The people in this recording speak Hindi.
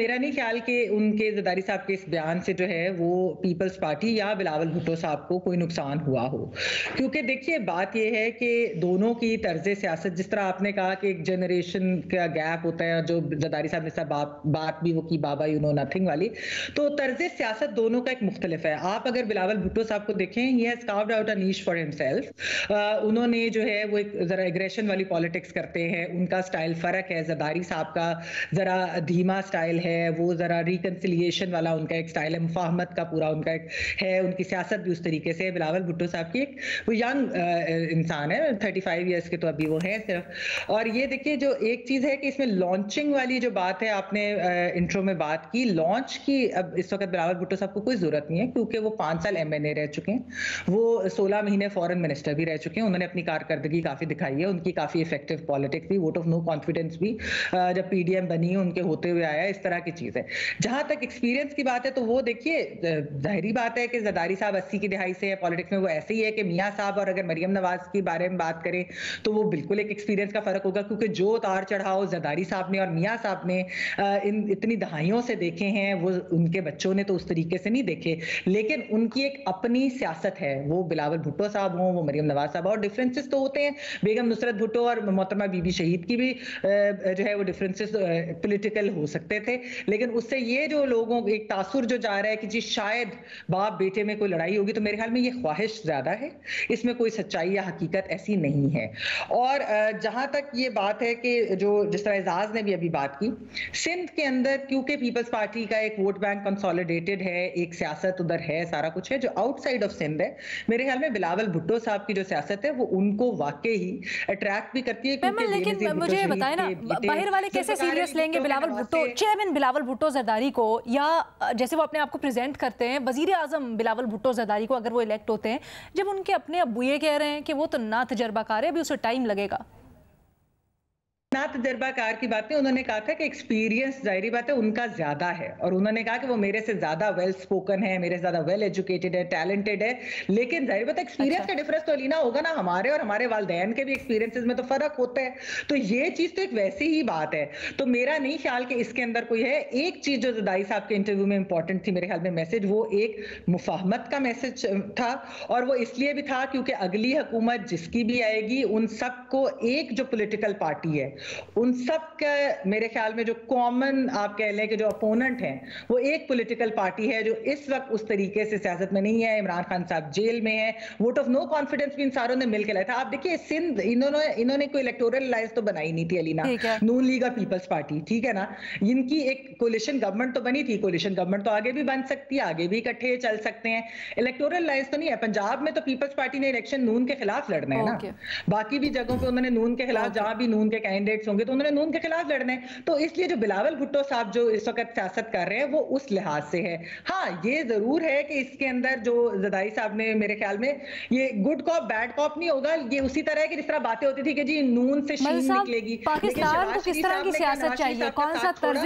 मेरा नहीं ख्याल कि उनके ज़रदारी साहब के इस बयान से जो है वो पीपल्स पार्टी या बिलावल भुट्टो साहब को कोई नुकसान हुआ हो। क्योंकि देखिए बात ये है कि दोनों की तर्ज़े सियासत, जिस तरह आपने कहा कि एक जनरेशन का गैप होता है, जो ज़रदारी साहब ने सब बात भी वो की बाबा यू नो नथिंग वाली, तो तर्ज़े सियासत दोनों का एक मुख्तलिफ है। आप अगर बिलावल भुट्टो साहब को देखें, he has carved out a niche for himself. उन्होंने जो है वो एक ज़रा एग्रेशन वाली पॉलिटिक्स करते हैं, उनका स्टाइल फ़र्क है। ज़रदारी साहब का ज़रा धीमा स्टाइल है, वो ज़रा रिकंसिलिएशन वाला उनका एक स्टाइल है, मुफाहमत का पूरा उनका एक है, उनकी सियासत भी उस तरीके से है। बिलावल भुट्टो साहब की एक वो यंग इंसान है, 35 ईयर्स के तो अभी वो हैं सिर्फ। और ये देखिए जो एक चीज़ है कि इसमें लॉन्चिंग वाली जो बात है, आपने इंट्रो में बात की लॉन्च की, अब इस वक्त बिलावल भुट्टो साहब को कोई ज़रूरत नहीं है क्योंकि वो 5 साल MNA रह चुके हैं, वो 16 महीने फॉरेन मिनिस्टर भी रह चुके हैं, उन्होंने अपनी कारकर्दगी काफ़ी दिखाई है, उनकी काफ़ी इफेक्टिव पॉलिटिक्स भी, वोट ऑफ नो कॉन्फिडेंस भी जब PDM बनी उनके होते हुए आया, इस तरह की चीज़ है। जहां तक एक्सपीरियंस की बात है तो वो देखिए जाहिर बात है कि ज़रदारी साहब 80 की दहाई से है पॉलिटिक्स में, वो ऐसे ही है कि मियां साहब और अगर मरियम नवाज के बारे में बात करें तो वो बिल्कुल एक एक्सपीरियंस का फर्क होगा, क्योंकि जो उतार चढ़ाव ज़रदारी साहब ने और मियां साहब ने इन इतनी दहाइयों से देखे हैं, वो उनके बच्चों ने तो उस तरीके से नहीं देखे, लेकिन उनकी एक अपनी सियासत है। वो बिलावल भुट्टो साहब हों, वो मरियम नवाज साहब, और डिफरेंसेस तो होते हैं। बेगम नुसरत भुट्टो और मोहतरमा बीबी शहीद की भी जो है वो डिफरेंसेस पॉलिटिकल हो सकते थे, लेकिन उससे ये जो लोगों एक तासुर जो जा रहा है कि जी शायद बाप बेटे में कोई लड़ाई होगी, तो मेरे ख्याल में ये ख्वाहिश ज्यादा है, इसमें कोई सच्चाई या हकीकत ऐसी नहीं है। और जहां तक ये बात है कि जो जिस तरह एजाज ने भी अभी बात की, सिंध के अंदर क्योंकि पीपल्स पार्टी का एक वोट बैंक कंसोलिडेटेड है, एक सियासत उधर है, सारा कुछ है, जो आउटसाइड ऑफ सिंध है, मेरे ख्याल में बिलावल भुट्टो साहब की जो सियासत है वो उनको वाकई ही अट्रैक्ट भी करती है। क्योंकि लेकिन मुझे बताएं ना, बाहर वाले कैसे सीरियस लेंगे बिलावल भुट्टो, चेयरमैन बिलावल भुट्टो जरदारी को, या जैसे वो अपने आप को प्रेजेंट करते हैं वजीर आजम बिलावल भुट्टो जरदारी को, अगर वो इलेक्ट होते हैं, जब उनके अपने अब्बू ये कह रहे हैं कि वो तो ना तजर्बाकार है, अभी उसे टाइम लगेगा। ना तजर्बाकार की बात नहीं, उन्होंने कहा था कि एक्सपीरियंस जाहिर बात है उनका ज्यादा है, और उन्होंने कहा कि वो मेरे से ज्यादा वेल स्पोकन है, मेरे से ज्यादा वेल एजुकेटेड है, टैलेंटेड है, लेकिन जाहिर बात है एक्सपीरियंस का डिफरेंस तो लीना होगा ना, हमारे और हमारे वालिदैन के भी एक्सपीरियंसेस में तो फर्क होता है। तो ये चीज तो एक वैसी ही बात है, तो मेरा नहीं ख्याल कि इसके अंदर कोई है। एक चीज जो ज़रदारी साहब के इंटरव्यू में इंपॉर्टेंट थी मेरे ख्याल में मैसेज, वो एक मुफाहमत का मैसेज था, और वो इसलिए भी था क्योंकि अगली हुकूमत जिसकी भी आएगी उन सबको एक जो पॉलिटिकल पार्टी है उन सब का मेरे ख्याल में जो कॉमन आप कह लें कि जो अपोनेंट हैं वो एक पॉलिटिकल पार्टी है जो इस वक्त उस तरीके से सियासत में नहीं है। इमरान खान साहब जेल में है, वोट ऑफ नो कॉन्फिडेंस भी इन सारों ने मिलकर लाया था। आप देखिए सिंध इन्होंने कोई इलेक्टोरल अलायंस तो बनाई नहीं थी अलीना, नून लीग और पीपल्स पार्टी, ठीक है ना, इनकी एक कोलिशन गवर्नमेंट तो बनी थी, कोलिशन गवर्नमेंट तो आगे भी बन सकती है, आगे भी इकट्ठे चल सकते हैं, इलेक्टोरल अलायंस तो नहीं है। पंजाब में तो पीपल्स पार्टी ने इलेक्शन नून के खिलाफ लड़ना है ना, बाकी भी जगहों पे उन्होंने नून के खिलाफ, जहां भी नून के कैंडिडेट्स होंगे तो उन्होंने नून के खिलाफ लड़ना है। तो इसलिए जो बिलावल भुट्टो साहब जो इस वक्त सियासत कर रहे हैं वो उस लिहाज से है। हाँ ये जरूर है कि इसके अंदर जो ज़रदारी साहब ने मेरे ख्याल में ये गुड कॉप बैड कॉप नहीं होगा, ये उसी तरह की जिस तरह बातें होती थी कि जी नून से शीन निकलेगी। पाकिस्तान को किस तरह की सियासत चाहिए, कौन सा तर्ज